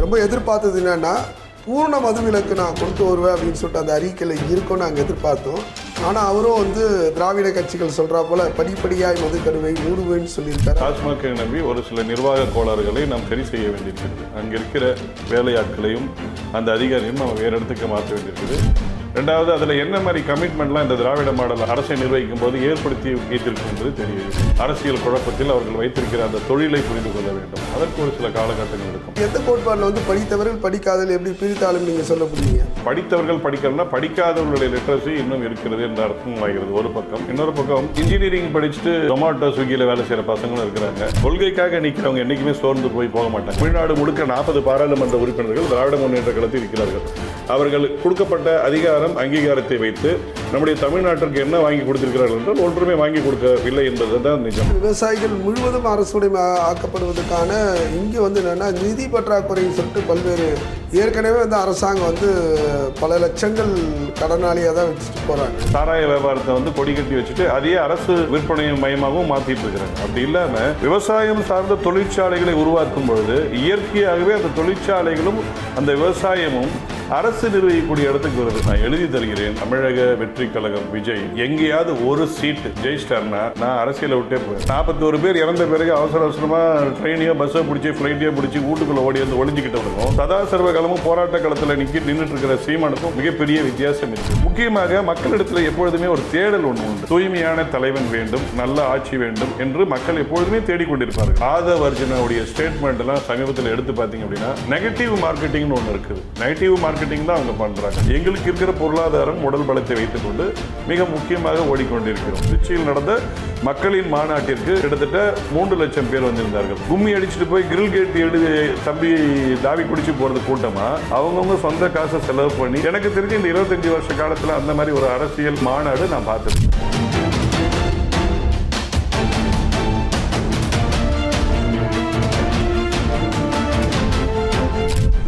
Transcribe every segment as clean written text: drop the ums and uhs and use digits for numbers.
ரொம்ப எதிர்பார்த்தது என்னென்னா பூர்ண மதுவிலக்கு நான் கொண்டு வருவேன் அப்படின்னு சொல்லிட்டு அந்த அறிக்கையில் இருக்கும்னு நாங்கள் எதிர்பார்த்தோம். ஆனால் அவரும் வந்து திராவிட கட்சிகள் சொல்கிறா போல படிப்படியாய் மதுக்கருவை மூடுவேன்னு சொல்லியிருக்காரு. டாஸ்மாகை நம்பி ஒரு சில நிர்வாக கோளாறுகளை நாம் சரி செய்ய வேண்டியிருக்கிறது. அங்கே இருக்கிற வேலையாட்களையும் அந்த அதிகாரியும் நம்ம வேறு இடத்துக்கு மாற்ற வேண்டியிருக்குது. ரெண்டாவது, அதில் என்ன மாதிரி கமிட்மெண்ட்லாம் இந்த திராவிட மாடல் அரசை நிர்வகிக்கும் போது ஏற்படுத்தி வைத்திருக்கும் என்பது தெரியுது. அரசியல் குழப்பத்தில் அவர்கள் வைத்திருக்கிற அந்த தொழிலை புரிந்து கொள்ள வேண்டும். அதற்கு ஒரு சில காலகட்டங்கள் இருக்கும். எந்த கோட்பாடில் வந்து படித்தவர்கள் படிக்காதவர்கள் எப்படி பிரித்தாலும் நீங்கள் சொல்ல முடியுங்க? படித்தவர்கள் படிக்கணும்னா படிக்காதவர்களுடைய லிட்ரஸி இன்னும் இருக்கிறது என்ற அர்த்தம் ஆகிறது ஒரு பக்கம். இன்னொரு பக்கம் இன்ஜினியரிங் படிச்சுட்டு ஜொமாட்டோ ஸ்விக்கியில் வேலை செய்கிற பசங்களும் இருக்கிறாங்க. கொள்கைக்காக நிற்கிறவங்க என்றைக்குமே சோர்ந்து போக மாட்டாங்க. தமிழ்நாடு முழுக்க 40 பாராளுமன்ற உறுப்பினர்கள் திராவிட முன்னேற்ற கழகத்தில் இருக்கிறார்கள். அவர்கள் கொடுக்கப்பட்ட அதிகாரம் அங்கீகாரத்தை வைத்து நம்முடைய தமிழ்நாட்டிற்கு என்ன வாங்கி கொடுத்திருக்கிறார்கள் என்றால் ஒன்றுமே வாங்கி கொடுக்கவில்லை என்பதுதான் நிஜம். விவசாயிகள் முழுவதும் அரசுடைய ஆக்கப்படுவதற்கான இங்கே வந்து என்னன்னா நிதி பற்றாக்குறைன்னு சொல்லிட்டு பல்வேறு ஏற்கனவே வந்து அரசாங்கம் வந்து பல லட்சங்கள் கடனாளியாக தான் வச்சுட்டு போகிறாங்க. சாராய வியாபாரத்தை வந்து கொடி கட்டி வச்சுட்டு அதையே அரசு விற்பனை மையமாகவும் மாற்றிட்டு இருக்கிறாங்க. அப்படி இல்லாமல் விவசாயம் சார்ந்த தொழிற்சாலைகளை உருவாக்கும் பொழுது இயற்கையாகவே அந்த தொழிற்சாலைகளும் அந்த விவசாயமும் அரசு நிர்வகிக்கக்கூடிய இடத்துக்கு வருது. நான் எழுதி தருகிறேன், தமிழக வெற்றி கழகம் விஜய் எங்கேயாவது ஒரு சீட்டு ஜெயிச்சிட்டார்னா நான் அரசியலை விட்டே போவேன். 41 பேர் இறந்த பிறகு அவசரமா ட்ரெயினையோ பஸ்ஸோ பிடிச்சி ஃப்ளைட்டையோ பிடிச்சி வீட்டுக்குள்ள ஓடி வந்து ஒளிஞ்சிக்கிட்டவருக்கும் சதா சர்வ காலமும் போராட்ட களத்தில் நின்றுட்டு இருக்கிற சீமானுக்கும் மிகப்பெரிய வித்தியாசம் இருக்கு. முக்கியமாக மக்களிடத்தில் எப்பொழுதுமே ஒரு தேடல் ஒன்று உண்டு. தூய்மையான தலைவன் வேண்டும், நல்ல ஆட்சி வேண்டும் என்று மக்கள் எப்பொழுதுமே தேடிக்கொண்டிருப்பார்கள். ஆதவ அர்ஜுனுடைய ஸ்டேட்மெண்ட் எல்லாம் சமீபத்தில் எடுத்து பார்த்தீங்க அப்படின்னா நெகட்டிவ் மார்க்கெட்டிங்னு ஒன்று இருக்குது. நெகட்டிவ் மார்க்கெட்டிங் தான் அவங்க பண்றாங்க. எங்களுக்கு இருக்கிற பொருளாதாரம் உடல் பலத்தை வைத்துக் கொண்டு மிக முக்கியமாக ஓடிக்கொண்டிருக்கிறோம். திருச்சியில் நடந்த மக்களின் மாநாட்டிற்கு கிட்டத்தட்ட 3 லட்சம் பேர் வந்திருந்தார்கள். கும்மி அடிச்சுட்டு போய் கிரில் கேட் எழுதி தம்பி தாவி குடிச்சு போறது கூட்டமா அவங்கவுங்க சொந்த காசை செலவு பண்ணி எனக்கு தெரிஞ்சு இந்த 25 வருஷ காலத்துல அந்த மாதிரி ஒரு அரசியல் மாநாடு நான் பார்த்திருக்கேன்.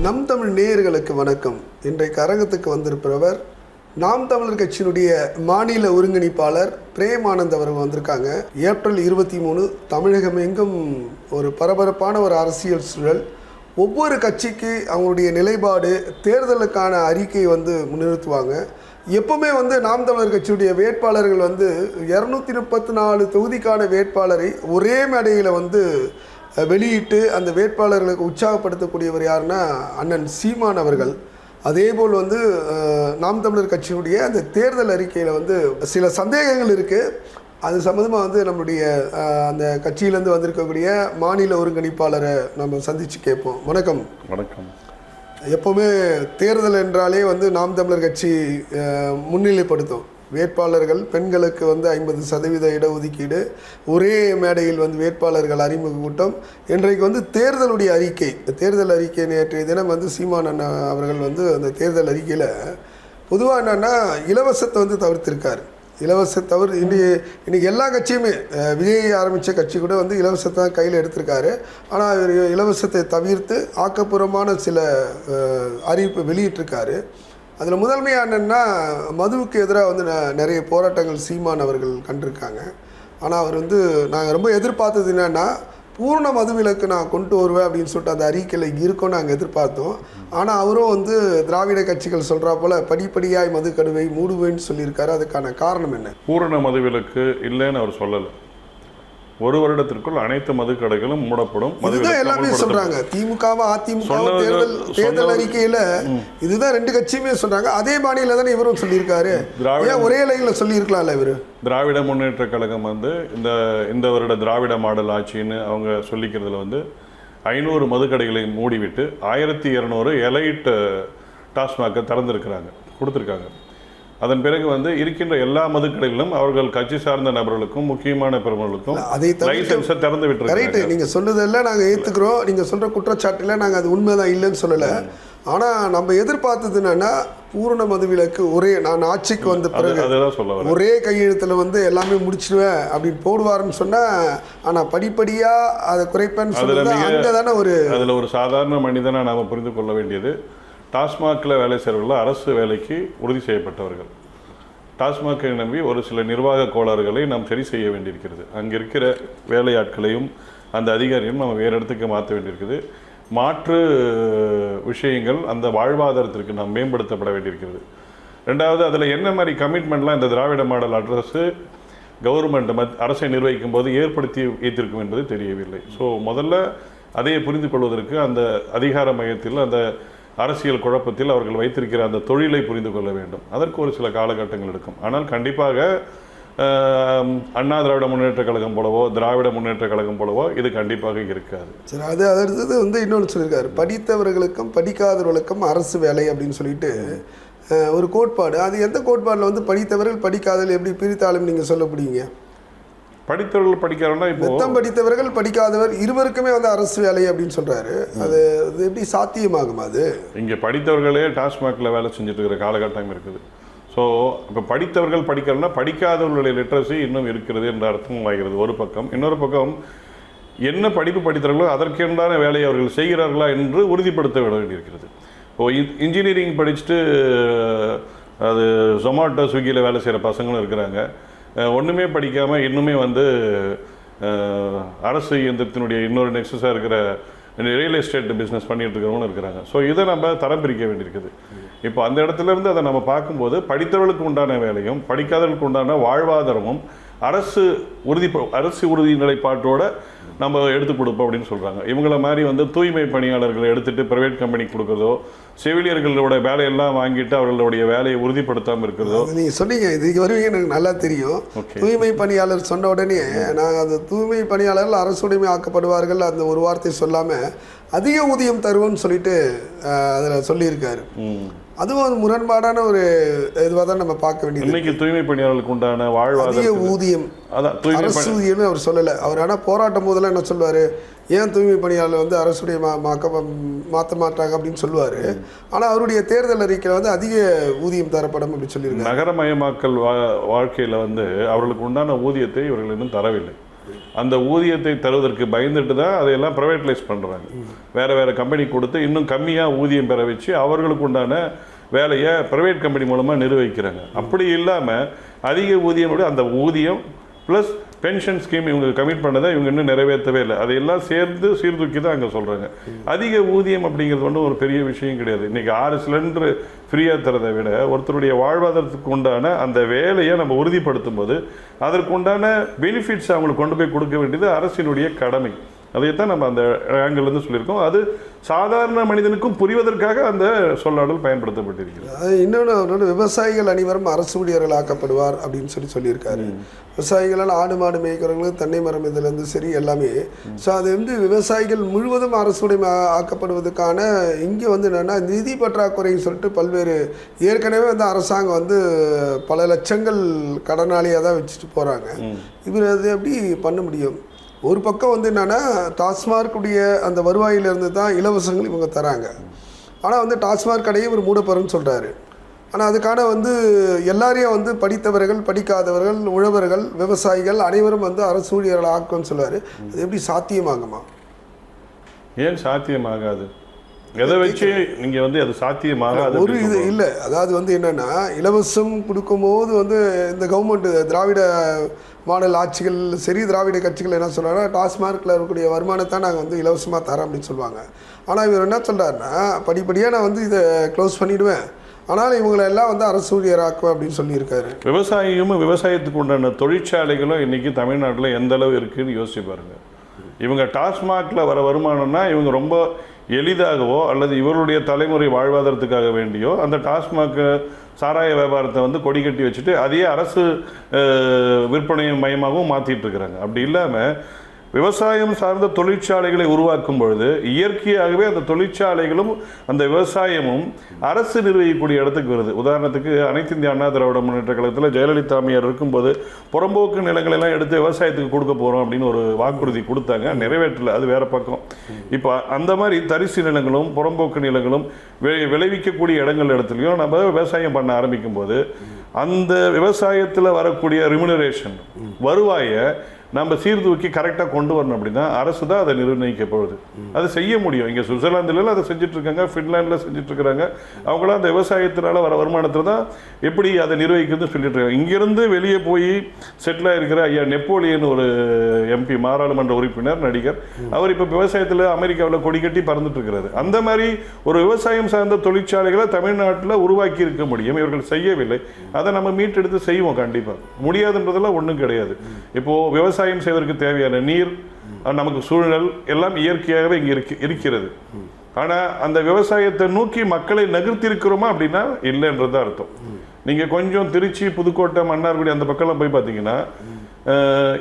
நம் தமிழ் நேயர்களுக்கு வணக்கம். இன்றைக்கு அரங்கத்துக்கு வந்திருப்பவர் நாம் தமிழர் கட்சியினுடைய மாநில ஒருங்கிணைப்பாளர் பிரேமானந்த் அவர்கள் வந்திருக்காங்க. ஏப்ரல் 23 தமிழகம் எங்கும் ஒரு பரபரப்பான ஒரு அரசியல் சூழல். ஒவ்வொரு கட்சிக்கு அவங்களுடைய நிலைப்பாடு தேர்தலுக்கான அறிக்கையை வந்து முன்னிறுத்துவாங்க. எப்பவுமே வந்து நாம் தமிழர் கட்சியுடைய வேட்பாளர்கள் வந்து 234 தொகுதிக்கான வேட்பாளரை ஒரே மேடையில் வந்து வெளியிட்டு அந்த வேட்பாளர்களுக்கு உற்சாகப்படுத்தக்கூடியவர் யாருன்னா அண்ணன் சீமான் அவர்கள். அதேபோல் வந்து நாம் தமிழர் கட்சியினுடைய அந்த தேர்தல் அறிக்கையில் வந்து சில சந்தேகங்கள் இருக்குது. அது சம்மந்தமாக வந்து நம்மளுடைய அந்த கட்சியிலேருந்து வந்திருக்கக்கூடிய மாநில ஒருங்கிணைப்பாளரை நம்ம சந்தித்து கேட்போம். வணக்கம். வணக்கம். எப்போவுமே தேர்தல் என்றாலே வந்து நாம் தமிழர் கட்சி முன்னிலைப்படுத்தும். வேட்பாளர்கள் பெண்களுக்கு வந்து 50% இடஒதுக்கீடு, ஒரே மேடையில் வந்து வேட்பாளர்கள் அறிமுக கூட்டம். இன்றைக்கு வந்து தேர்தலுடைய அறிக்கை, தேர்தல் அறிக்கை நேற்றைய தினம் வந்து சீமான் அண்ணா அவர்கள் வந்து அந்த தேர்தல் அறிக்கையில் பொதுவாக என்னென்னா இலவசத்தை வந்து தவிர்த்திருக்காரு. இன்னைக்கு எல்லா கட்சியுமே விஜய் ஆரம்பித்த கட்சி கூட வந்து இலவசத்தை தான் கையில் எடுத்திருக்காரு. ஆனால் இவர் இலவசத்தை தவிர்த்து ஆக்கப்பூர்வமான சில அறிவிப்பு வெளியிட்டிருக்காரு. அதில் முதன்மையாக என்னென்னா மதுவுக்கு எதிராக வந்து நிறைய போராட்டங்கள் சீமான் அவர்கள் கண்டிருக்காங்க. ஆனால் அவர் வந்து நாங்கள் ரொம்ப எதிர்பார்த்தது என்னென்னா பூர்ண மதுவிலக்கு நான் கொண்டு வருவேன் அப்படின்னு சொல்லிட்டு அந்த அறிக்கையில் இருக்கும்னு நாங்கள் எதிர்பார்த்தோம். ஆனால் அவரும் வந்து திராவிட கட்சிகள் சொல்கிறா போல் படிப்படியாய் மதுக்கருவை மூடுவேன்னு சொல்லியிருக்காரு. அதுக்கான காரணம் என்ன? பூரண மதுவிலக்கு இல்லைன்னு அவர் சொல்லலை. 1 வருடத்திற்குள் அனைத்து மதுக்கடைகளும் மூடப்படும். இதுதான் எல்லாமே சொல்றாங்க. திமுகவும் அதிமுகவும் தேர்தல் அறிக்கையில இதுதான் 2 கட்சியுமே சொல்றாங்க. அதே பாணியில தானே இவரும் சொல்லியிருக்காரு. ஒரே லைன்ல சொல்லியிருக்கலாம்ல இவரு. திராவிட முன்னேற்ற கழகம் வந்து இந்த வருட திராவிட மாடல் ஆட்சின்னு அவங்க சொல்லிக்கிறதுல வந்து 500 மதுக்கடைகளை மூடிவிட்டு 1200 எலைட் டாஸ்மாகை திறந்திருக்கிறாங்க, கொடுத்துருக்காங்க. அதன் பிறகு வந்து இருக்கின்ற எல்லா மதுக்கடைகளிலும் அவர்கள் கட்சி சார்ந்த நபர்களுக்கும் முக்கியமான பெருமர்களுக்கும் லைசன்ஸை திறந்து விட்டுருக்காங்க. நீங்க சொன்னதெல்லாம் நாங்கள் ஏற்றுக்கிறோம். நீங்க சொல்ற குற்றச்சாட்டுல நாங்கள் அது உண்மைதான் இல்லைன்னு சொல்லலை. ஆனால் நம்ம எதிர்பார்த்தது என்னன்னா பூரண மதுவிலக்கு ஒரே நான் ஆட்சிக்கு வந்த பிறகு ஒரே கையெழுத்தில் வந்து எல்லாமே முடிச்சிடுவேன் அப்படின்னு போடுவாருன்னு சொன்னால், ஆனால் படிப்படியாக அதை குறைப்பேன்னு சொன்னது அங்கே தானே அதில் ஒரு சாதாரண மனிதனாக நாம் புரிந்து கொள்ள வேண்டியது, டாஸ்மாகில் வேலை செய்கிறவர்கள் அரசு வேலைக்கு உறுதி செய்யப்பட்டவர்கள். டாஸ்மாகை நம்பி ஒரு சில நிர்வாக கோளாறுகளை நாம் சரி செய்ய வேண்டியிருக்கிறது. அங்கே இருக்கிற வேலையாட்களையும் அந்த அதிகாரியும் நம்ம வேறு இடத்துக்கு மாற்ற வேண்டியிருக்குது. மாற்று விஷயங்கள் அந்த வாழ்வாதாரத்திற்கு நாம் மேம்படுத்தப்பட வேண்டியிருக்கிறது. ரெண்டாவது, அதில் என்ன மாதிரி கமிட்மெண்ட்லாம் இந்த திராவிட மாடல் அரசு கவர்மெண்ட் அரசை நிர்வகிக்கும் போது ஏற்படுத்தி வைத்திருக்கும் என்பது தெரியவில்லை. ஸோ முதல்ல அதையே புரிந்து கொள்வதற்கு அந்த அதிகார மையத்தில், அந்த அரசியல் குழப்பத்தில் அவர்கள் வைத்திருக்கிற அந்த தொழிலை புரிந்து கொள்ள வேண்டும். அதற்கு ஒரு சில காலகட்டங்கள் எடுக்கும். ஆனால் கண்டிப்பாக அண்ணா திராவிட முன்னேற்ற கழகம் போலவோ, திராவிட முன்னேற்ற கழகம் போலவோ இது கண்டிப்பாக இருக்காது. சரி, அடுத்தது வந்து இன்னொன்று சொல்லியிருக்காரு, படித்தவர்களுக்கும் படிக்காதவர்களுக்கும் அரசு வேலை அப்படின்னு சொல்லிட்டு ஒரு கோட்பாடு. அது எந்த கோட்பாடில் வந்து படித்தவர்கள் படிக்காதவர்கள் எப்படி பிரித்தாலும் நீங்கள் சொல்ல முடியுங்க? படித்தவர்கள் படிக்காதவர்கள் இப்போ மொத்தம் படித்தவர்கள் படிக்காதவர் இருவருக்குமே வந்து அரசு வேலை அப்படின்னு சொல்றாரு. அது எப்படி சாத்தியமாகும்? அது இங்கே படித்தவர்களே டாஸ்மாகில் வேலை செஞ்சுட்டு இருக்கிற காலகட்டம் இருக்குது. ஸோ இப்போ படித்தவர்கள் படிக்கிறதுனா படிக்காதவர்களுடைய லிட்ரஸி இன்னும் இருக்கிறது என்ற அர்த்தம் ஆகிறது ஒரு பக்கம். இன்னொரு பக்கம் என்ன படிப்பு படித்தார்களோ அதற்கென்றான வேலையை அவர்கள் செய்கிறார்களா என்று உறுதிப்படுத்த விட வேண்டியிருக்கிறது. இப்போ இன்ஜினியரிங் படிச்சுட்டு அது ஜொமாட்டோ ஸ்விக்கியில் வேலை செய்கிற பசங்களும் இருக்கிறாங்க. ஒன்றுமே படிக்காமல் இன்னுமே வந்து அரசு இயந்திரத்தினுடைய இன்னொரு நெக்ஸஸாக இருக்கிற ரியல் எஸ்டேட் பிஸ்னஸ் பண்ணிட்டு இருக்கிறவங்களும் இருக்கிறாங்க. ஸோ இதை நம்ம தரம் பிரிக்க வேண்டியிருக்குது. இப்போ அந்த இடத்துலேருந்து அதை நம்ம பார்க்கும்போது படித்தவர்களுக்கு உண்டான வேலையும் படிக்காதவர்களுக்கு உண்டான வாழ்வாதாரமும் அரசு உறுதி நிலைப்பாட்டோட நம்ம எடுத்து கொடுப்போம் அப்படின்னு சொல்கிறாங்க. இவங்கள மாதிரி வந்து தூய்மை பணியாளர்களை எடுத்துகிட்டு ப்ரைவேட் கம்பெனிக்கு கொடுக்குறதோ, செவிலியர்களோட வேலையெல்லாம் வாங்கிட்டு அவர்களுடைய வேலையை உறுதிப்படுத்தாமல் இருக்கிறதோ. நீங்கள் சொன்னீங்க, இதுக்கு வருவீங்க எனக்கு நல்லா தெரியும். தூய்மை பணியாளர் சொன்ன உடனே நான் அந்த தூய்மை பணியாளர்கள் அரசுடைமை ஆக்கப்படுவார்கள் அந்த ஒரு வார்த்தை சொல்லாமல் அதிக ஊதியம் தருவோம்னு சொல்லிட்டு அதில் சொல்லியிருக்காரு. அதுவும் அது முரண்பாடான ஒரு இதுவாக தான் நம்ம பார்க்க வேண்டியது. இன்னைக்கு தூய்மை பணியாளர்களுக்கு உண்டான வாழ்வாதார ஊதியம், அதான் அரசு ஊதியம்னு அவர் சொல்லலை. அவர் ஆனால் போராட்டம் போதெல்லாம் என்ன சொல்வார், ஏன் தூய்மை பணியாளர் வந்து அரசுடைய மாற்ற மாட்டாங்க அப்படின்னு சொல்லுவார். ஆனால் அவருடைய தேர்தல் அறிக்கையில் வந்து அதிக ஊதியம் தரப்படும் அப்படின்னு சொல்லியிருக்காங்க. நகரமயமாக்கல் வாழ்க்கையில் வந்து அவர்களுக்கு உண்டான ஊதியத்தை இவர்கள் இன்னும் தரவில்லை. அந்த ஊதியத்தை தருவதற்கு பயந்துட்டு தான் அதையெல்லாம் ப்ரைவேட்லைஸ் பண்ணுறாங்க. வேறு கம்பெனி கொடுத்து இன்னும் கம்மியாக ஊதியம் பெற வச்சு அவர்களுக்கு உண்டான வேலையை ப்ரைவேட் கம்பெனி மூலமாக நிர்வகிக்கிறாங்க. அப்படி இல்லாமல் அதிக ஊதியம், அந்த ஊதியம் ப்ளஸ் பென்ஷன் ஸ்கீம் இவங்க கமிட் பண்ணதை இவங்க இன்னும் நிறைவேற்றவே இல்லை. அதையெல்லாம் சேர்ந்து சீர்தூக்கி தான் அங்கே சொல்கிறாங்க. அதிக ஊதியம் அப்படிங்கிறது ஒன்றும் ஒரு பெரிய விஷயம் கிடையாது. இன்றைக்கி 6 சிலிண்டர் ஃப்ரீயாக தரதை விட ஒருத்தருடைய வாழ்வாதாரத்துக்கு உண்டான அந்த வேலையை நம்ம உறுதிப்படுத்தும் போது அதற்கு உண்டான பெனிஃபிட்ஸ் அவங்களுக்கு கொண்டு போய் கொடுக்க வேண்டியது அரசினுடைய கடமை. அதைத்தான் நம்ம அந்த ஆங்கிள்லேருந்து சொல்லியிருக்கோம். அது சாதாரண மனிதனுக்கும் புரிவதற்காக அந்த சொல்லாடல் பயன்படுத்தப்பட்டிருக்கிறது. இன்னொன்று, விவசாயிகள் அனைவரும் அரசு ஊழியர்கள் ஆக்கப்படுவார் அப்படின்னு சொல்லியிருக்காரு. விவசாயிகளால் ஆடு மாடு மேய்க்கிறவங்களுக்கு தென்னை மரம் இதுலேருந்து சரி எல்லாமே. ஸோ அது வந்து விவசாயிகள் முழுவதும் அரசுடைய ஆக்கப்படுவதற்கான இங்கே வந்து என்னென்னா நிதி பற்றாக்குறைன்னு சொல்லிட்டு பல்வேறு ஏற்கனவே வந்து அரசாங்கம் வந்து பல லட்சங்கள் கடனாளியாக தான் வச்சுட்டு போகிறாங்க. இவர் அது எப்படி பண்ண முடியும்? ஒரு பக்கம் வந்து என்னென்னா டாஸ்மார்க்குடைய அந்த வருவாயிலிருந்து தான் இலவசங்கள் இவங்க தராங்க. ஆனால் வந்து டாஸ்மார்க் கடையை இவர் மூடப்போறன்னு சொல்கிறாரு. ஆனால் அதுக்கான வந்து எல்லாரையும் வந்து படித்தவர்கள் படிக்காதவர்கள் உழவர்கள் விவசாயிகள் அனைவரும் வந்து அரசு ஊழியர்கள் ஆக்கும்னு சொல்லுவார். அது எப்படி சாத்தியமாகுமா? ஏன் சாத்தியமாகாது? எதை வச்சு நீங்கள் வந்து அது சாத்தியமாக ஒரு இது இல்லை. அதாவது வந்து என்னென்னா இலவசம் கொடுக்கும்போது வந்து இந்த கவர்மெண்ட் திராவிட மாடல் ஆட்சிகள் சரி திராவிட கட்சிகள் என்ன சொல்கிறாங்கன்னா டாஸ்மார்க்கில் இருக்கக்கூடிய வருமானத்தை நாங்கள் வந்து இலவசமாக தரோம் அப்படின்னு சொல்லுவாங்க. ஆனால் இவர் என்ன சொல்கிறாருன்னா படிப்படியாக நான் வந்து இதை க்ளோஸ் பண்ணிவிடுவேன், ஆனால் இவங்களெல்லாம் வந்து அரசு ஊழியராக்குவேன் அப்படின்னு சொல்லியிருக்காரு. விவசாயத்துக்கு உண்டான தொழிற்சாலைகளும் இன்றைக்கி தமிழ்நாட்டில் எந்த அளவு இருக்குதுன்னு யோசிச்சு பாருங்கள். இவங்க டாஸ்மாகில் வர வருமானம்னா இவங்க ரொம்ப எளிதாகவோ அல்லது இவருடைய தலைமுறை வாழ்வாதாரத்துக்காக வேண்டியோ அந்த டாஸ்மாக் சாராய வியாபாரத்தை வந்து கொடி கட்டி வச்சுட்டு அதையே அரசு விற்பனை மையமாகவும் மாற்றிட்டு இருக்கிறாங்க. அப்படி இல்லாமல் விவசாயம் சார்ந்த தொழிற்சாலைகளை உருவாக்கும் பொழுது இயற்கையாகவே அந்த தொழிற்சாலைகளும் அந்த விவசாயமும் அரசு நிர்வகிக்கக்கூடிய இடத்துக்கு வருது. உதாரணத்துக்கு அனைத்து இந்திய அண்ணா திராவிட முன்னேற்ற கழகத்தில் ஜெயலலிதா அம்மையார் இருக்கும்போது புறம்போக்கு நிலங்களெல்லாம் எடுத்து விவசாயத்துக்கு கொடுக்க போகிறோம் அப்படின்னு ஒரு வாக்குறுதி கொடுத்தாங்க, நிறைவேற்றலை. அது வேற பக்கம். இப்போ அந்த மாதிரி தரிசு நிலங்களும் புறம்போக்கு நிலங்களும் விளைவிக்கக்கூடிய இடங்கள் இடத்துலையும் நம்ம விவசாயம் பண்ண ஆரம்பிக்கும் போது அந்த விவசாயத்தில் வரக்கூடிய ரிமுனரேஷன் வருவாயை நம்ம சீர்தூக்கி கரெக்டாக கொண்டு வரணும் அப்படின்னா அரசு தான் அதை நிர்ணயிக்க போகுது. அதை செய்ய முடியும். இங்கே சுவிட்சர்லாந்துல அதை செஞ்சுட்டு இருக்காங்க, ஃபின்லாண்டில் செஞ்சுட்டு இருக்கிறாங்க. அவங்களாம் அந்த விவசாயத்தினால வர வருமானத்தில் தான் எப்படி அதை நிர்வகிக்கிறதுன்னு சொல்லிட்டு இருக்காங்க. இங்கிருந்து வெளியே போய் செட்டில் ஆகிருக்கிற ஐயா நெப்போலியன் ஒரு எம்பி, மாறாளுமன்ற உறுப்பினர், நடிகர், அவர் இப்போ விவசாயத்தில் அமெரிக்காவில் கொடி கட்டி பறந்துட்டு இருக்கிறாரு. அந்த மாதிரி ஒரு விவசாயம் சார்ந்த தொழிற்சாலைகளை தமிழ்நாட்டில் உருவாக்கி இருக்க முடியும். இவர்கள் செய்யவில்லை. அதை நம்ம மீட்டெடுத்து செய்வோம். கண்டிப்பாக முடியாதுன்றதெல்லாம் ஒன்றும் கிடையாது. இப்போ விவசாயம் செய்வதற்கு தேவையான நீர், நமக்கு சூழல் எல்லாம் இயற்கையாகவே இங்கே இருக்கிறது. ஆனால் அந்த விவசாயத்தை நோக்கி மக்களை நகர்த்தி இருக்கிறோமா அப்படின்னா இல்லைன்றது அர்த்தம். நீங்கள் கொஞ்சம் திருச்சி, புதுக்கோட்டை, மன்னார்குடி அந்த பக்கம்லாம் போய் பார்த்தீங்கன்னா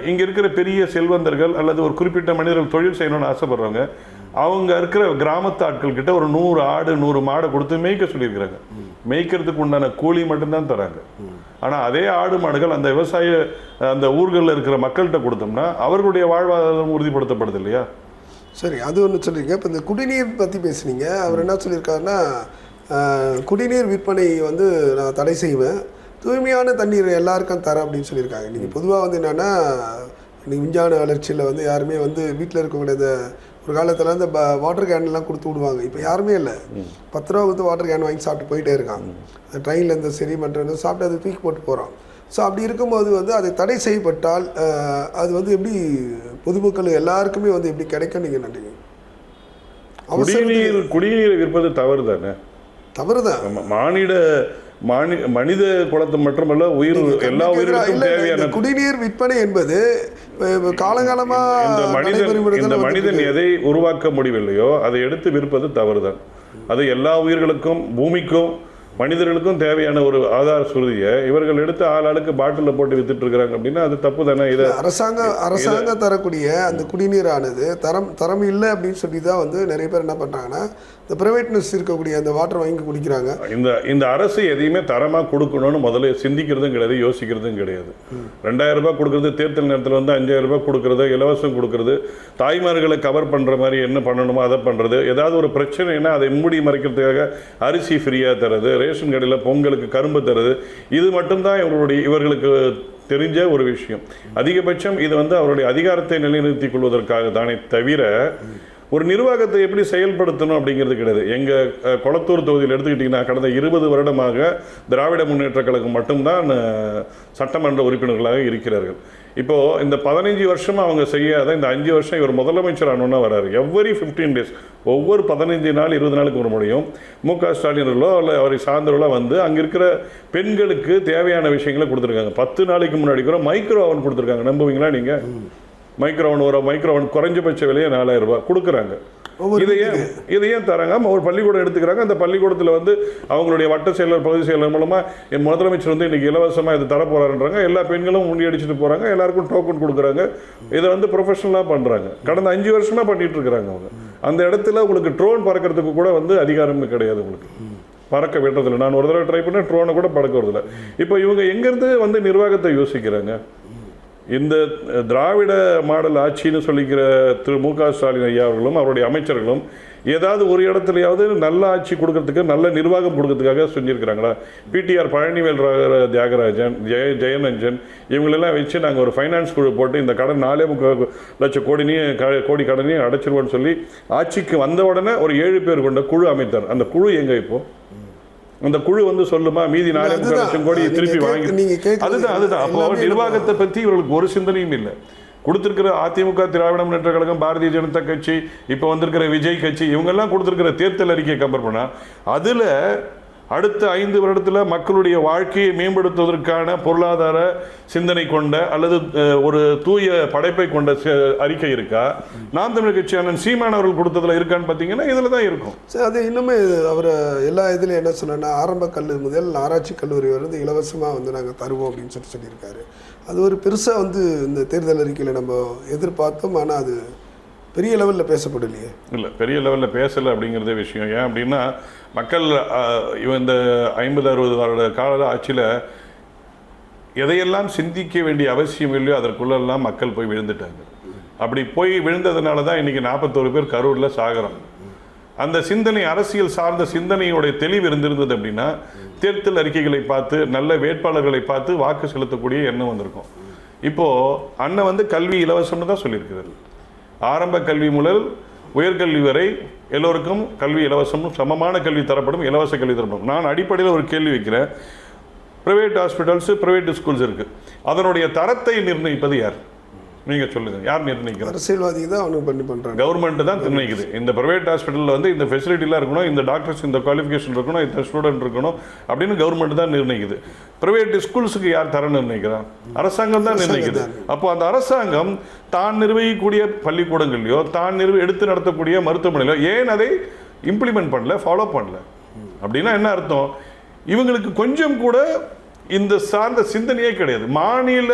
இங்கே இருக்கிற பெரிய செல்வந்தர்கள் அல்லது ஒரு குறிப்பிட்ட மனிதர்கள் தொழில் செய்யணும்னு ஆசைப்படுறவங்க, அவங்க இருக்கிற கிராமத்து ஆட்கள் கிட்ட ஒரு 100 ஆடு 100 மாடை கொடுத்து மேய்க்க சொல்லியிருக்கிறாங்க. மேய்க்கிறதுக்கு உண்டான கூலி மட்டும்தான் தராங்க. ஆனால் அதே ஆடு மாடுகள் அந்த விவசாய அந்த ஊர்களில் இருக்கிற மக்கள்கிட்ட கொடுத்தோம்னா அவர்களுடைய வாழ்வாதாரம் உறுதிப்படுத்தப்படுது இல்லையா? சரி, அது ஒன்று சொல்லியிருக்கேன். இப்போ இந்த குடிநீர் பற்றி பேசுனீங்க. அவர் என்ன சொல்லியிருக்காருன்னா, குடிநீர் விற்பனை வந்து நான் தடை செய்வேன், தூய்மையான தண்ணீர் எல்லாருக்கும் தரேன் அப்படின்னு சொல்லியிருக்காங்க. இன்றைக்கி பொதுவாக வந்து என்னென்னா, இன்றைக்கி விஞ்ஞான வளர்ச்சியில் வந்து யாருமே வந்து வீட்டில் இருக்கக்கூடிய இந்த ஒரு காலத்தில் அந்த வாட்டர் கேன்லாம் கொடுத்து விடுவாங்க. இப்போ யாருமே இல்லை. 10 ரூபா கொடுத்து வாட்டர் கேன் வாங்கி சாப்பிட்டு போயிட்டே இருக்காங்க. ட்ரெயினில் இருந்து சரி மற்ற சாப்பிட்டு அதை தூக்கி போட்டு போகிறோம். ஸோ அப்படி இருக்கும்போது வந்து அதை தடை செய்யப்பட்டால் அது வந்து எப்படி பொதுமக்கள் எல்லாருக்குமே வந்து எப்படி கிடைக்கும் நீங்கள் நினைக்கிறீங்க? குடிநீரை விற்பது தவறு தானே? தவறு தான். மனித குலத்தை மட்டுமல்ல, உயிர் எல்லா உயிர்களுக்கும் தேவையான குடிநீர் விற்பனை என்பது காலகாலமா இந்த மனிதன் எதை உருவாக்க முடியவில்லையோ அதை எடுத்து விற்பது தவறுதான். அது எல்லா உயிர்களுக்கும், பூமிக்கும், மனிதர்களுக்கும் தேவையான ஒரு ஆதார சுருதியை இவர்கள் எடுத்து ஆளுக்கு பாட்டிலில் போட்டு வித்துட்டு இருக்கிறாங்க அப்படின்னா அது தப்பு தானே? இதை அரசாங்கம் தரக்கூடிய அந்த குடிநீரானது தரம் இல்லை அப்படின்னு சொல்லி தான் வந்து நிறைய பேர் என்ன பண்ணுறாங்கன்னா, இந்த பிரைவேட்னஸ் இருக்கக்கூடிய அந்த வாட்டர் வாங்கி குடிக்கிறாங்க. இந்த அரசு எதையுமே தரமாக கொடுக்கணும்னு முதல்ல சிந்திக்கிறதும் கிடையாது, யோசிக்கிறதும் கிடையாது. 2000 ரூபாய் கொடுக்குறது, தேர்தல் நேரத்தில் வந்து 5000 ரூபாய் கொடுக்குறது, இலவசம் கொடுக்குறது, தாய்மார்களை கவர் பண்ணுற மாதிரி என்ன பண்ணணுமோ அதை பண்ணுறது, ஏதாவது ஒரு பிரச்சனைனா அதை மூடி மறைக்கிறதுக்காக அரிசி ஃப்ரீயாக தரது, ரேஷன் கடையில் பொங்கலுக்கு கரும்பு தருது, இது மட்டும்தான் இவர்களுக்கு தெரிஞ்ச ஒரு விஷயம். அதிகபட்சம் இது வந்து அவருடைய அதிகாரத்தை நிலைநிறுத்திக் கொள்வதற்காக தானே தவிர ஒரு நிர்வாகத்தை எப்படி செயல்படுத்தணும் அப்படிங்கிறது கிடையாது. எங்கள் கொளத்தூர் தொகுதியில் எடுத்துக்கிட்டிங்கன்னா கடந்த 20 வருடமாக திராவிட முன்னேற்ற கழகம் மட்டும்தான் சட்டமன்ற உறுப்பினர்களாக இருக்கிறார்கள். இப்போது இந்த 15 வருஷமாக அவங்க செய்யாத இந்த 5 வருஷம் இவர் முதலமைச்சர் ஆனோன்னா வராரு. எவ்வரி 15 டேஸ், ஒவ்வொரு 15 நாள் 20 நாளுக்கு ஒரு முறையும் மு.க. ஸ்டாலினர்களோ இல்லை அவரை சார்ந்தவர்களோ வந்து அங்கே இருக்கிற பெண்களுக்கு தேவையான விஷயங்களை கொடுத்துருக்காங்க. 10 நாளைக்கு முன்னாடி கூட மைக்ரோ ஓவன் கொடுத்துருக்காங்க. நம்புவீங்களா நீங்கள்? ஒரு மைக்ரோ ஓவன் குறைஞ்சபட்ச விலையை 4000 ரூபாய் கொடுக்குறாங்க. இதையும் தராங்க. ஒரு பள்ளிக்கூடம் எடுத்துக்கிறாங்க. அந்த பள்ளிக்கூடத்தில் வந்து அவங்களுடைய வட்ட செயலர், பகுதி செயலர் மூலமாக என் முதலமைச்சர் வந்து இன்றைக்கி இலவசமாக இது தரப்போகிறாருன்றாங்க. எல்லா பெண்களும் முன்னியடிச்சுட்டு போகிறாங்க. எல்லாருக்கும் டோக்கன் கொடுக்குறாங்க. இதை வந்து ப்ரொஃபஷனலாக பண்ணுறாங்க. கடந்த 5 வருஷமாக பண்ணிகிட்டு இருக்கிறாங்க அவங்க. அந்த இடத்துல உங்களுக்கு ட்ரோன் பறக்கிறதுக்கு கூட வந்து அதிகாரமே கிடையாது. உங்களுக்கு பறக்க விடுறதில்லை. நான் ஒரு தடவை ட்ரை பண்ணேன், ட்ரோனை கூட பறக்க வரதில்லை. இப்போ இவங்க எங்கேருந்து வந்து நிர்வாகத்தை யோசிக்கிறாங்க? இந்த திராவிட மாடல் ஆட்சின்னு சொல்லிக்கிற திரு மு.க. ஸ்டாலின் ஐயா அவர்களும் அவருடைய அமைச்சர்களும் ஏதாவது ஒரு இடத்துலையாவது நல்ல ஆட்சி கொடுக்கறதுக்கு, நல்ல நிர்வாகம் கொடுக்கறதுக்காக செஞ்சுருக்கிறாங்களா? பிடிஆர் பழனிவேல் தியாகராஜன், ஜெயநஞ்சன் இவங்களெல்லாம் வச்சு நாங்கள் ஒரு ஃபைனான்ஸ் குழு போட்டு இந்த கடன் 4.3 லட்சம் கோடி கடனையும் அடைச்சிருவோன்னு சொல்லி ஆட்சிக்கு வந்த உடனே ஒரு 7 பேர் கொண்ட குழு அமைத்தார். அந்த குழு எங்கே இப்போ? அந்த குழு வந்து சொல்லுமா மீதி 4.3 லட்சம் கோடி திருப்பி வாங்கி? அதுதான். அப்போ நிர்வாகத்தை பற்றி இவர்களுக்கு ஒரு சிந்தனையும் இல்லை. கொடுத்துருக்கிற அதிமுக, திராவிட முன்னேற்ற கழகம், பாரதிய ஜனதா கட்சி, இப்போ வந்திருக்கிற விஜய் கட்சி, இவங்கெல்லாம் கொடுத்துருக்கிற தேர்தல் அறிக்கையை கம்பேர் பண்ணால் அதில் அடுத்த 5 வருடத்தில் மக்களுடைய வாழ்க்கையை மேம்படுத்துவதற்கான பொருளாதார சிந்தனை கொண்ட அல்லது ஒரு தூய படைப்பை கொண்ட அறிக்கை இருக்கா? நாம் தமிழர் கட்சியான சீமான் அவர்கள் கொடுத்ததில் இருக்கான்னு பார்த்தீங்கன்னா இதில் தான் இருக்கும். சரி, அது இன்னுமே அவர் எல்லா இதுலையும் என்ன சொன்னா, ஆரம்ப கல்லூரி முதல் ஆராய்ச்சி கல்லூரி வந்து இலவசமாக வந்து நாங்கள் தருவோம் அப்படின்னு சொல்லியிருக்காரு. அது ஒரு பெருசாக வந்து இந்த தேர்தல் அறிக்கையில் நம்ம எதிர்பார்த்தோம். ஆனால் அது பெரிய லெவலில் பேசப்படலையே. இல்லை, பெரிய லெவலில் பேசலை அப்படிங்கிறதே விஷயம். ஏன் அப்படின்னா மக்கள் இந்த 50-60 வருட கால ஆட்சியில் எதையெல்லாம் சிந்திக்க வேண்டிய அவசியம் இல்லையோ அதற்குள்ளெல்லாம் மக்கள் போய் விழுந்துட்டாங்க. அப்படி போய் விழுந்ததுனால தான் இன்றைக்கி 41 பேர் கரூரில் சாகிறோம். அந்த சிந்தனை, அரசியல் சார்ந்த சிந்தனையோடைய தெளிவு இருந்திருந்தது அப்படின்னா தேர்தல் அறிக்கைகளை பார்த்து நல்ல வேட்பாளர்களை பார்த்து வாக்கு செலுத்தக்கூடிய எண்ணம் வந்திருக்கும். இப்போது அண்ணன் வந்து கல்வி இலவசம்னு தான் சொல்லியிருக்கிறார். ஆரம்ப கல்வி முதல் உயர்கல்வி வரை எல்லோருக்கும் கல்வி இலவசம், சமமான கல்வி தரப்படும், இலவச கல்வி தரப்படும். நான் அடிப்படையில் ஒரு கேள்வி வைக்கிறேன். ப்ரைவேட் ஹாஸ்பிட்டல்ஸு, ப்ரைவேட் ஸ்கூல்ஸ் இருக்குது. அதனுடைய தரத்தை நிர்ணயிப்பது யார்? நீங்கள் சொல்லுங்கள், யார் நிர்ணயிக்கிறது? அரசியல்வாதி தான் அவனுக்கு பண்ணுறாங்க. கவர்மெண்ட் தான் நிர்ணயிக்குது. இந்த ப்ரைவேட் ஹாஸ்பிட்டலில் வந்து இந்த ஃபெசிலிட்டிலாம் இருக்கணும், இந்த டாக்டர்ஸ் இந்த குவாலிஃபிகேஷன் இருக்கணும், இந்த ஸ்டூடெண்ட் இருக்கணும் அப்படின்னு கவர்மெண்ட் தான் நிர்ணயிக்குது. ப்ரைவேட் ஸ்கூல்ஸுக்கு யார் தரம் நிர்ணயிக்கிறான்? அரசாங்கம் தான் நிர்ணயிக்குது. அப்போ அந்த அரசாங்கம் தான் நிர்வகிக்கக்கூடிய பள்ளிக்கூடங்கள்லையோ தான் எடுத்து நடத்தக்கூடிய மருத்துவமனையிலோ ஏன் அதை இம்ப்ளிமெண்ட் பண்ணல, ஃபாலோ பண்ணல? அப்படின்னா என்ன அர்த்தம்? இவங்களுக்கு கொஞ்சம் கூட இந்த சார்ந்த சிந்தனையே கிடையாது. மாநில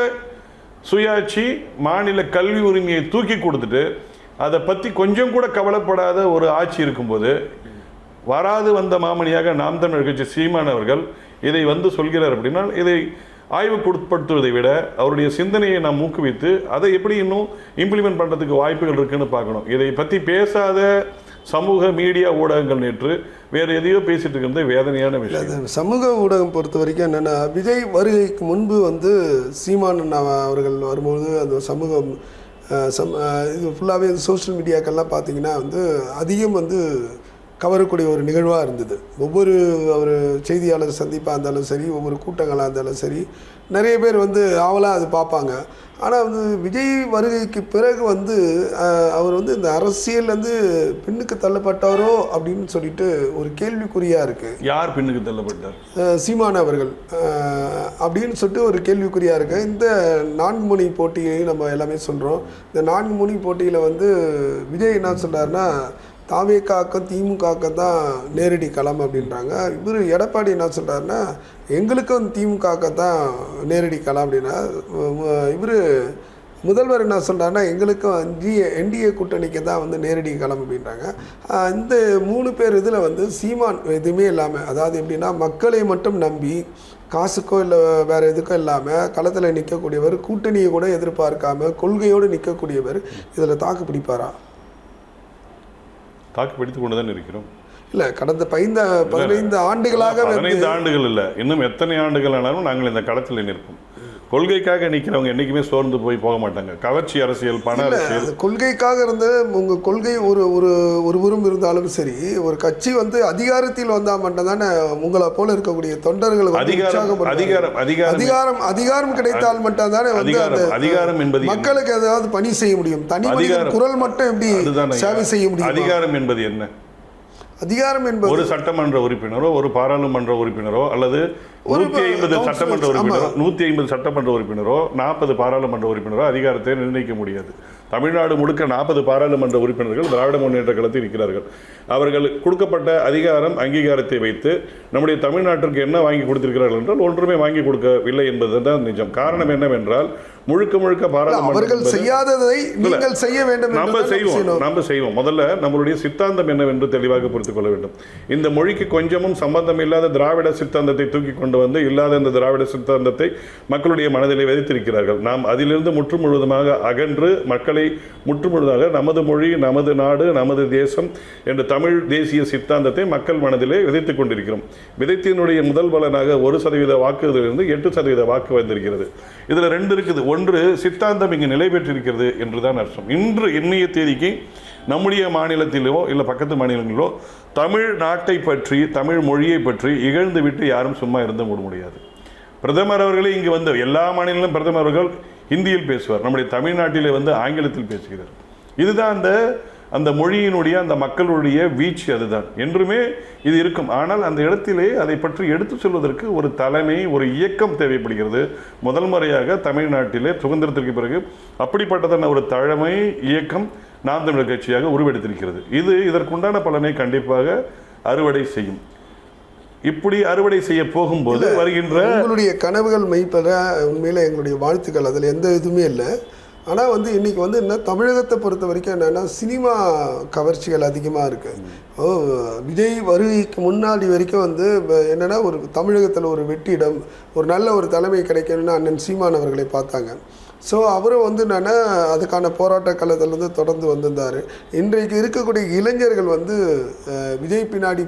சுயாட்சி, மாநில கல்வி உரிமையை தூக்கி கொடுத்துட்டு அதை பற்றி கொஞ்சம் கூட கவலைப்படாத ஒரு ஆட்சி இருக்கும்போது, வராது வந்த மாமணியாக நாம் தமிழர் கட்சி சீமான் அவர்கள் இதை வந்து சொல்கிறார் அப்படின்னா, இதை ஆய்வுக்குட்படுத்துவதை விட அவருடைய சிந்தனையை நாம் ஊக்குவித்து அதை எப்படி இன்னும் இம்ப்ளிமெண்ட் பண்ணுறதுக்கு வாய்ப்புகள் இருக்குன்னு பார்க்கணும். இதை பற்றி பேசாத சமூக மீடியா ஊடகங்கள் நேற்று வேறு எதையோ பேசிட்டு இருக்கிறது வேதனையான விஷயம். சமூக ஊடகம் பொறுத்த வரைக்கும் என்னென்னா, விஜய் வருகைக்கு முன்பு வந்து சீமான் அவர்கள் வரும்போது அந்த சமூகம் இது ஃபுல்லாகவே சோஷியல் மீடியாக்கள்லாம் பார்த்தீங்கன்னா வந்து அதிகம் வந்து கவரக்கூடிய ஒரு நிகழ்வாக இருந்தது. ஒவ்வொரு ஒரு செய்தியாளர் சந்திப்பாக இருந்தாலும் சரி, ஒவ்வொரு கூட்டங்களாக இருந்தாலும் சரி, நிறைய பேர் வந்து ஆவலாக அது பார்ப்பாங்க. ஆனால் வந்து விஜய் வருகைக்கு பிறகு வந்து அவர் வந்து இந்த அரசியல் வந்து பின்னுக்கு தள்ளப்பட்டாரோ அப்படின்னு சொல்லிட்டு ஒரு கேள்விக்குறியாக இருக்குது. யார் பின்னுக்கு தள்ளப்பட்டார்? சீமான் அவர்கள் அப்படின்னு சொல்லிட்டு ஒரு கேள்விக்குறியாக இருக்குது. இந்த 4 முனை போட்டியையும் நம்ம எல்லாமே சொல்கிறோம். இந்த 4 முனை போட்டியில் வந்து விஜய் என்ன சொல்கிறாருன்னா, தாவேக்காக்கும் திமுகவுக்கும் தான் நேரடி களம் அப்படின்றாங்க. இவர் எடப்பாடி என்ன சொல்கிறாருன்னா, எங்களுக்கும் திமுகவுக்கு தான் நேரடி களம் அப்படின்னா, இவர் முதல்வர் என்ன சொல்கிறாருன்னா, எங்களுக்கும் என்டிஏ கூட்டணிக்கு தான் வந்து நேரடி களம் அப்படின்றாங்க. இந்த 3 பேர் இதில் வந்து சீமான் எதுவுமே இல்லாமல், அதாவது எப்படின்னா மக்களை மட்டும் நம்பி காசுக்கோ இல்லை வேறு எதுக்கோ இல்லாமல் களத்தில் நிற்கக்கூடியவர், கூட்டணியை கூட எதிர்பார்க்காம கொள்கையோடு நிற்கக்கூடியவர், இதில் தாக்கு பிடிப்பாரா? தாக்கு பிடித்து கொண்டு தான் இருக்கிறோம். இல்லை, கடந்த 15 ஆண்டுகளாக 15 ஆண்டுகள் இல்லை, இன்னும் எத்தனை ஆண்டுகள் ஆனாலும் நாங்கள் இந்த களத்தில் நிற்போம். கொள்கைக்காக நிற்கிறவங்க என்றைக்குமே சோர்ந்து போக மாட்டாங்க. கவர்ச்சி அரசியல், பண அரசியல், கொள்கைக்காக இருந்து உங்கள் கொள்கை ஒருவரும் இருந்தாலும் சரி, ஒரு கட்சி வந்து அதிகாரத்தில் வந்தால் மட்டும்தானே உங்களை போல இருக்கக்கூடிய தொண்டர்கள் அதிகாரம் கிடைத்தால் மட்டும் தானே அதிகாரம் என்பது மக்களுக்கு ஏதாவது பணி செய்ய முடியும். தனி குரல் மட்டும் எப்படி சேவை செய்ய முடியும்? அதிகாரம் என்பது என்ன? அதிகாரம் என்பது ஒரு சட்டமன்ற உறுப்பினரோ, ஒரு பாராளுமன்ற உறுப்பினரோ, அல்லது 150 சட்டமன்ற உறுப்பினரோ, 150 சட்டமன்ற உறுப்பினரோ, 40 பாராளுமன்ற உறுப்பினரோ அதிகாரத்தை நிர்ணயிக்க முடியாது. தமிழ்நாடு முழுக்க 40 பாராளுமன்ற உறுப்பினர்கள் திராவிட முன்னேற்ற கழகத்தில் இருக்கிறார்கள். அவர்கள் கொடுக்கப்பட்ட அதிகாரம் அங்கீகாரத்தை வைத்து நம்முடைய தமிழ்நாட்டிற்கு என்ன வாங்கி கொடுத்திருக்கிறார்கள் என்றால் ஒன்றுமே வாங்கி கொடுக்கவில்லை என்பதுதான் நிஜம். காரணம் என்னவென்றால் முழுக்க பாராளுமன்றம் செய்யாததை நீங்கள் செய்ய வேண்டும். நம்ம செய்வோம். முதல்ல நம்மளுடைய சித்தாந்தம் என்னவென்று தெளிவாக புரிந்து கொள்ள வேண்டும். இந்த மொழிக்கு கொஞ்சமும் சம்பந்தம் இல்லாத திராவிட சித்தாந்தத்தை தூக்கி கொண்டு வந்து இல்லாத இந்த திராவிட சித்தாந்தத்தை மக்களுடைய மனதிலே விதைத்திருக்கிறார்கள். நாம் அதிலிருந்து முற்றுமுழுவதுமாக அகன்று மக்களை முற்றுமுழுதாக நமது மொழி, நமது நாடு, நமது தேசம் என்ற தமிழ் தேசிய சித்தாந்தத்தை மக்கள் மனதிலே விதைத்துக் கொண்டிருக்கிறோம். விதைத்தினுடைய முதல் பலனாக 1% வாக்குகளிலிருந்து 8% வாக்கு வந்திருக்கிறது. இதுல 2 இருக்குது. ஒன்று, சித்தாந்தம் இங்கு நிலை பெற்றிருக்கிறது என்றுதான் அர்த்தம். இன்று இன்னைய தேதிக்கு நம்முடைய மாநிலத்திலோ இல்லை பக்கத்து மாநிலங்களிலோ தமிழ் நாட்டை பற்றி, தமிழ் மொழியை பற்றி இகழ்ந்து விட்டு யாரும் சும்மா இருந்து முடியாது. பிரதமர் அவர்களே இங்கு வந்து எல்லா மாநிலங்களும் பிரதமர் அவர்கள் ஹிந்தியில் பேசுவார். நம்முடைய தமிழ்நாட்டிலே வந்து ஆங்கிலத்தில் பேசுகிறார். இதுதான் அந்த மொழியினுடைய அந்த மக்களுடைய வீழ்ச்சி. அதுதான் என்றுமே இது இருக்கும். ஆனால் அந்த இடத்திலே அதை பற்றி எடுத்து சொல்வதற்கு ஒரு தலைமை, ஒரு இயக்கம் தேவைப்படுகிறது. முதல் முறையாக தமிழ்நாட்டிலே சுதந்திரத்திற்கு பிறகு அப்படிப்பட்டதான ஒரு தலைமை இயக்கம் நாம் தமிழர் கட்சியாக உருவெடுத்திருக்கிறது. இது இதற்குண்டான பலனை கண்டிப்பாக அறுவடை செய்யும். இப்படி அறுவடை செய்ய போகும்போது வருகின்ற உங்களுடைய கனவுகள் மெய்ப்பெற உண்மையில் எங்களுடைய வாழ்த்துக்கள், அதில் எந்த இதுவுமே இல்லை. ஆனால் வந்து இன்றைக்கி வந்து என்ன, தமிழகத்தை பொறுத்த வரைக்கும் என்னென்னா சினிமா கவர்ச்சிகள் அதிகமாக இருக்குது. விஜய் வருகைக்கு முன்னாடி வரைக்கும் வந்து என்னென்னா ஒரு தமிழகத்தில் ஒரு வெற்றிடம், ஒரு நல்ல ஒரு தலைமை கிடைக்கணும்னு அண்ணன் சீமான் அவர்களை பார்த்தாங்க. ஸோ அவரும் வந்து என்னென்னா அதுக்கான போராட்ட களத்திலேருந்து தொடர்ந்து வந்திருந்தார். இன்றைக்கு இருக்கக்கூடிய இளைஞர்கள் வந்து விஜய் பின்னாடி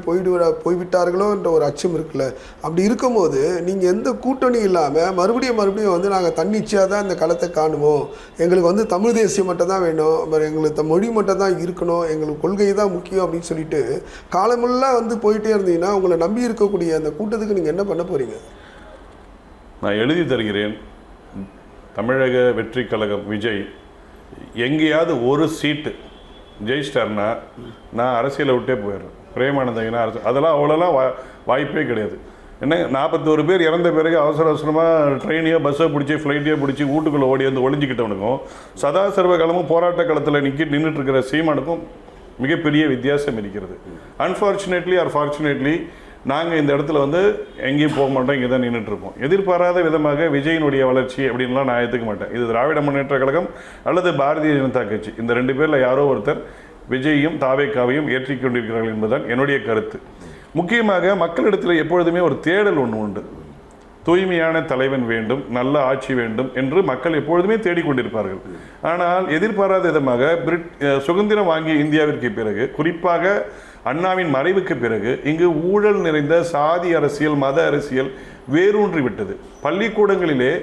போய்விட்டார்களோ என்ற ஒரு அச்சம் இருக்குல்ல. அப்படி இருக்கும்போது நீங்கள் எந்த கூட்டணி இல்லாமல் மறுபடியும் வந்து நாங்கள் தன்னிச்சையாக தான் இந்த களத்தை காணுவோம், எங்களுக்கு வந்து தமிழ் தேசியம் மட்டும் தான் வேணும், எங்களுக்கு மொழி மட்டும் தான் இருக்கணும், எங்களுக்கு கொள்கை தான் முக்கியம் அப்படின்னு சொல்லிட்டு காலமெல்லாம் வந்து போயிட்டே இருந்தீங்கன்னா உங்களை நம்பி இருக்கக்கூடிய அந்த கூட்டத்துக்கு நீங்கள் என்ன பண்ண போகிறீங்க? நான் எழுதி தருகிறேன். தமிழக வெற்றி கழகம் விஜய் எங்கேயாவது ஒரு சீட்டு ஜெயிச்சிட்டார்னா நான் அரசியலை விட்டே போயிடுறேன். பிரேமானந்தங்கன்னா அதெல்லாம் அவ்வளோலாம் வாய்ப்பே கிடையாது. என்ன 41 பேர் இறந்த பிறகு அவசரமாக ட்ரெயினையோ பஸ்ஸோ பிடிச்சி ஃப்ளைட்டையோ பிடிச்சி வீட்டுக்குள்ளே ஓடி வந்து ஒளிஞ்சிக்கிட்டவனுக்கும் சதா சர்வ காலமும் போராட்ட களத்தில் நின்றுட்டு இருக்கிற சீமானுக்கும் மிகப்பெரிய வித்தியாசம் இருக்கிறது. அன்ஃபார்ச்சுனேட்லி ஆர் ஃபார்ச்சுனேட்லி நாங்கள் இந்த இடத்துல வந்து எங்கேயும் போக மாட்டோம், இங்கே தான் நின்றுட்டுருப்போம். எதிர்பாராத விதமாக விஜயினுடைய வளர்ச்சி அப்படின்லாம் நான் ஏற்றுக்க மாட்டேன். இது திராவிட முன்னேற்ற கழகம் அல்லது பாரதிய ஜனதா கட்சி, இந்த 2 பேரில் யாரோ ஒருத்தர் விஜயையும் தாவேக்காவையும் ஏற்றிக்கொண்டிருக்கிறார்கள் என்பதுதான் என்னுடைய கருத்து. முக்கியமாக மக்களிடத்தில் எப்பொழுதுமே ஒரு தேடல் ஒன்று உண்டு. தூய்மையான தலைவன் வேண்டும், நல்ல ஆட்சி வேண்டும் என்று மக்கள் எப்பொழுதுமே தேடிக்கொண்டிருப்பார்கள். ஆனால் எதிர்பாராத விதமாக சுதந்திரம் வாங்கிய இந்தியாவிற்கு பிறகு, குறிப்பாக அண்ணாவின் மறைவுக்கு பிறகு இங்கு ஊழல் நிறைந்த சாதி அரசியல், மத அரசியல் வேரூன்றி விட்டது. பள்ளிக்கூடங்களிலே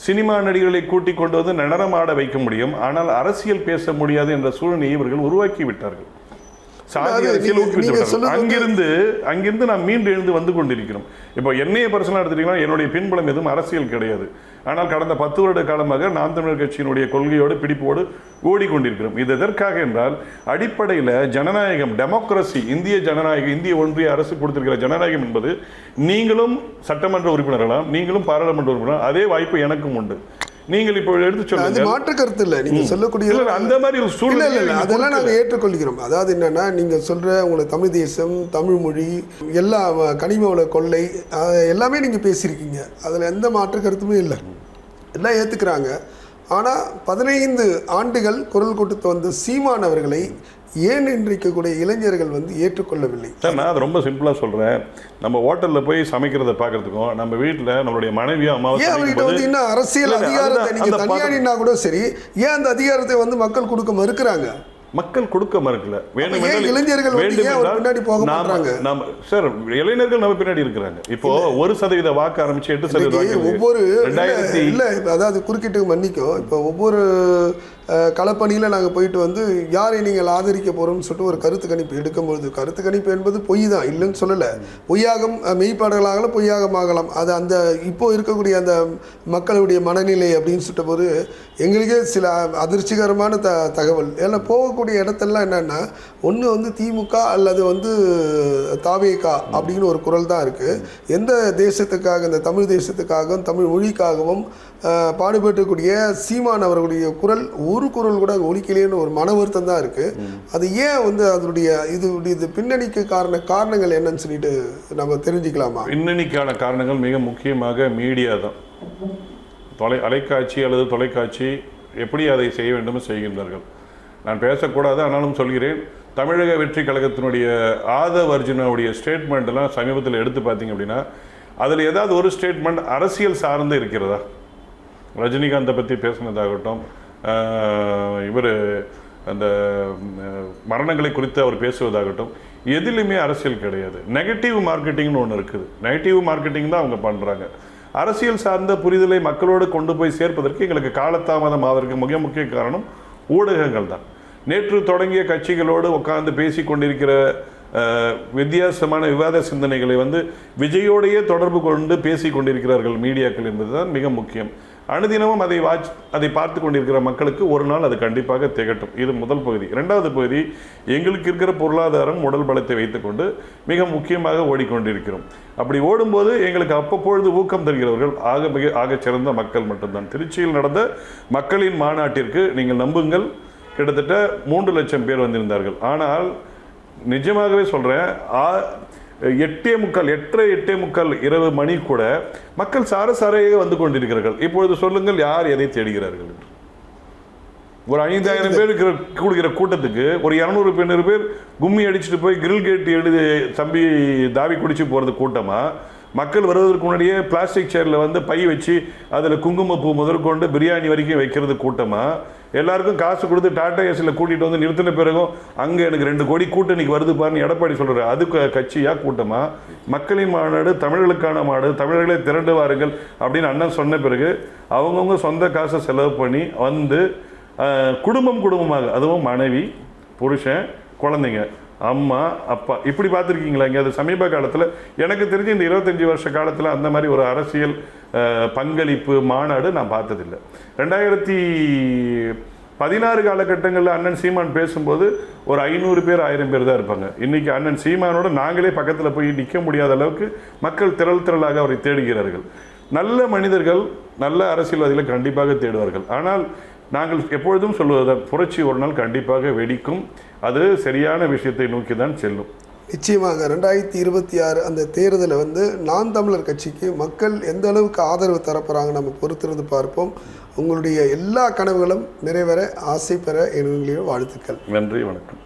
சினிமா நடிகர்களை கூட்டிக் கொண்டு வந்து நடனமாட வைக்க முடியும், ஆனால் அரசியல் பேச முடியாது என்ற சூழ்நிலையை இவர்கள் உருவாக்கி விட்டார்கள். சாதி அரசியல் ஊக்குவித்து அங்கிருந்து நாம் மீண்டு எழுந்து வந்து கொண்டிருக்கிறோம். இப்போ என்னைய பர்சனலாக எடுத்துட்டீங்கன்னா என்னுடைய பின்புலம் எதுவும் அரசியல் கிடையாது. ஆனால் கடந்த 10 வருட காலமாக நாம் தமிழர் கட்சியினுடைய கொள்கையோடு பிடிப்போடு ஓடிக்கொண்டிருக்கிறோம். இது எதற்காக என்றால் அடிப்படையில் ஜனநாயகம், டெமோக்ரஸி, இந்திய ஒன்றிய அரசு கொடுத்திருக்கிற ஜனநாயகம் என்பது நீங்களும் சட்டமன்ற உறுப்பினர்களாம், நீங்களும் பாராளுமன்ற உறுப்பினர், அதே வாய்ப்பு எனக்கும் உண்டு. நீங்கள் இப்போ எடுத்து சொல்லுங்க, மாற்று கருத்து இல்லை. நீங்க சொல்லக்கூடிய அந்த மாதிரி ஒரு சூழ்நிலை அதெல்லாம் நாங்கள் ஏற்றுக்கொள்கிறோம். அதாவது என்னன்னா, நீங்க சொல்ற உங்களுக்கு தமிழ் தேசம், தமிழ் மொழி, எல்லா கனிம வள கொள்ளை எல்லாமே நீங்க பேசியிருக்கீங்க. அதுல எந்த மாற்று கருத்துமே இல்லை, எல்லாம் ஏத்துக்கிறாங்க. ஆனால் 15 ஆண்டுகள் குரல் கொடுத்து வந்த சீமான் அவர்களை ஏன் இன்றைக்கு கூட இளைஞர்கள் வந்து ஏற்றுக்கொள்ளவில்லை? சார், நான் அது ரொம்ப சிம்பிளாக சொல்கிறேன். நம்ம ஹோட்டலில் போய் சமைக்கிறத பார்க்கறதுக்கும் நம்ம வீட்டில் நம்மளுடைய மனைவியோ அம்மாவும் இன்னும் அரசியல் அதிகாரத்தை நீங்கள் தனியாடினா கூட சரி, ஏன் அந்த அதிகாரத்தை வந்து மக்கள் கொடுக்க மறுக்கிறாங்க? மக்கள் கொடுக்க மறுக்கல. இளைஞர்கள் பின்னாடி போக மாட்டாங்க. சார், இளைஞர்கள் நம்ம பின்னாடி இருக்கிறாங்க. இப்போ 1% வாக்கு ஆரம்பிச்சு 8% ஒவ்வொரு இல்ல, அதாவது குறுக்கிட்டு மன்னிக்கும். இப்போ ஒவ்வொரு களப்பணியில் நாங்கள் போயிட்டு வந்து யாரை நீங்கள் ஆதரிக்க போகிறோம்னு சொல்லிட்டு ஒரு கருத்து கணிப்பு எடுக்கும்பொழுது, கருத்து கணிப்பு என்பது பொய் தான், இல்லைன்னு சொல்லலை. பொய்யாகம் மெய்ப்பாடலாகலாம், பொய்யாகமாகலாம். அது அந்த இப்போ இருக்கக்கூடிய அந்த மக்களுடைய மனநிலை அப்படின்னு சொல்லிட்ட போது எங்களுக்கே சில அதிர்ச்சிகரமான தகவல். ஏன்னா போகக்கூடிய இடத்தெல்லாம் என்னென்னா, ஒன்று வந்து திமுக அல்லது வந்து தாவேகா அப்படின்னு ஒரு குரல் தான் இருக்குது. எந்த தேசத்துக்காக, இந்த தமிழ் தேசத்துக்காகவும் தமிழ் மொழிக்காகவும் பாடுபட்டக்கூடிய சீமான் அவர்களுடைய குரல் ஒரு குரல் கூட ஒலிக்கலையேன்னு ஒரு மன வருத்தம் தான் இருக்குது. அது ஏன் வந்து அதனுடைய இது பின்னணிக்கு காரணங்கள் என்னன்னு சொல்லிட்டு நம்ம தெரிஞ்சுக்கலாமா? பின்னணிக்கான காரணங்கள் மிக முக்கியமாக மீடியா தான். அலைக்காட்சி அல்லது தொலைக்காட்சி எப்படி அதை செய்ய வேண்டும் செய்கின்றார்கள். நான் பேசக்கூடாது, ஆனாலும் சொல்கிறேன். தமிழக வெற்றி கழகத்தினுடைய ஆதவ் அர்ஜுனாவுடைய ஸ்டேட்மெண்ட்லாம் சமீபத்தில் எடுத்து பார்த்தீங்க அப்படின்னா அதில் ஏதாவது ஒரு ஸ்டேட்மெண்ட் அரசியல் சார்ந்து இருக்கிறதா? ரஜினிகாந்தை பற்றி பேசினதாகட்டும், இவர் அந்த மரணங்களை குறித்து அவர் பேசுவதாகட்டும், எதிலுமே அரசியல் கிடையாது. நெகட்டிவ் மார்க்கெட்டிங்னு ஒன்று இருக்குது. நெகட்டிவ் மார்க்கெட்டிங் தான் அவங்க பண்ணுறாங்க. அரசியல் சார்ந்த புரிதலை மக்களோடு கொண்டு போய் சேர்ப்பதற்கு எங்களுக்கு காலதாமதம் ஆவதற்கு மிக முக்கிய காரணம் ஊடகங்கள் தான். நேற்று தொடங்கிய கட்சிகளோடு உட்கார்ந்து பேசி கொண்டிருக்கிற வித்தியாசமான விவாத சிந்தனைகளை வந்து விஜயோடையே தொடர்பு கொண்டு பேசி கொண்டிருக்கிறார்கள் மீடியாக்கள் என்பதுதான் மிக முக்கியம். அனுதினமும் அதை பார்த்து கொண்டிருக்கிற மக்களுக்கு ஒரு நாள் அது கண்டிப்பாக திகட்டும். இது முதல் பகுதி. 2வது பகுதி, எங்களுக்கு இருக்கிற பொருளாதாரம், உடல் பலத்தை வைத்துக்கொண்டு மிக முக்கியமாக ஓடிக்கொண்டிருக்கிறோம். அப்படி ஓடும்போது எங்களுக்கு அப்பப்பொழுது ஊக்கம் தருகிறவர்கள் ஆக சிறந்த மக்கள் மட்டும்தான். திருச்சியில் நடந்த மக்களின் மாநாட்டிற்கு நீங்கள் நம்புங்கள், கிட்டத்தட்ட 3 லட்சம் பேர் வந்திருந்தார்கள். ஆனால் நிஜமாகவே சொல்கிறேன், 8:45 இரவு மணி கூட மக்கள் சாரசாரையாக வந்து கொண்டிருக்கிறார்கள். இப்பொழுது சொல்லுங்கள், யார் எதை தேடுகிறார்கள் என்று. ஒரு 5000 பேர் கூடுகிற கூட்டத்துக்கு ஒரு 200 பேர் கும்மி அடிச்சுட்டு போய் கிரில் கேட் எழுதி தம்பி தாவி குடிச்சு போகிறது கூட்டமா, மக்கள் வருவதற்கு முன்னாடியே பிளாஸ்டிக் சேரில் வந்து பை வச்சு அதில் குங்குமப்பூ முதற்கொண்டு பிரியாணி வரைக்கும் வைக்கிறது கூட்டமாக, எல்லாருக்கும் காசு கொடுத்து டாடா ஏசியில் கூட்டிகிட்டு வந்து நிறுத்தின பிறகும் அங்கே எனக்கு 2 கோடி கூட்டணிக்கு வருது பாருன்னு எடப்பாடி சொல்கிறார். அது கட்சியா கூட்டமாக? மக்களின் மாநாடு, தமிழர்களுக்கான மாடு, தமிழர்களே திரண்டு வாருங்கள் அப்படின்னு அண்ணன் சொன்ன பிறகு அவங்கவுங்க சொந்த காசை செலவு பண்ணி வந்து குடும்பமாக, அதுவும் மனைவி, புருஷன், குழந்தைங்க, அம்மா, அப்பா, இப்படி பார்த்துருக்கீங்களா இங்கே? அது சமீப காலத்தில் எனக்கு தெரிஞ்சு இந்த 25 வருஷ காலத்தில் அந்த மாதிரி ஒரு அரசியல் பங்களிப்பு மாநாடு நான் பார்த்ததில்லை. 2016 காலகட்டங்களில் அண்ணன் சீமான் பேசும்போது ஒரு 500 பேர் 1000 பேர் தான் இருப்பாங்க. இன்றைக்கி அண்ணன் சீமானோட நாங்களே பக்கத்தில் போய் நிற்க முடியாத அளவுக்கு மக்கள் திரளாக அவரை தேடுகிறார்கள். நல்ல மனிதர்கள், நல்ல அரசியல்வாதிகளை கண்டிப்பாக தேடுவார்கள். ஆனால் நாங்கள் எப்பொழுதும் சொல்வதுதான், புரட்சி ஒரு நாள் கண்டிப்பாக வெடிக்கும். அது சரியான விஷயத்தை நோக்கி தான் செல்லும். நிச்சயமாக 2026 அந்த தேர்தலை வந்து நாம் தமிழர் கட்சிக்கு மக்கள் எந்த அளவுக்கு ஆதரவு தரப்போகிறாங்க நம்ம பொறுத்திருந்து பார்ப்போம். உங்களுடைய எல்லா கனவுகளும் நிறைவேற ஆசை பெற என்னுடைய வாழ்த்துக்கள். நன்றி, வணக்கம்.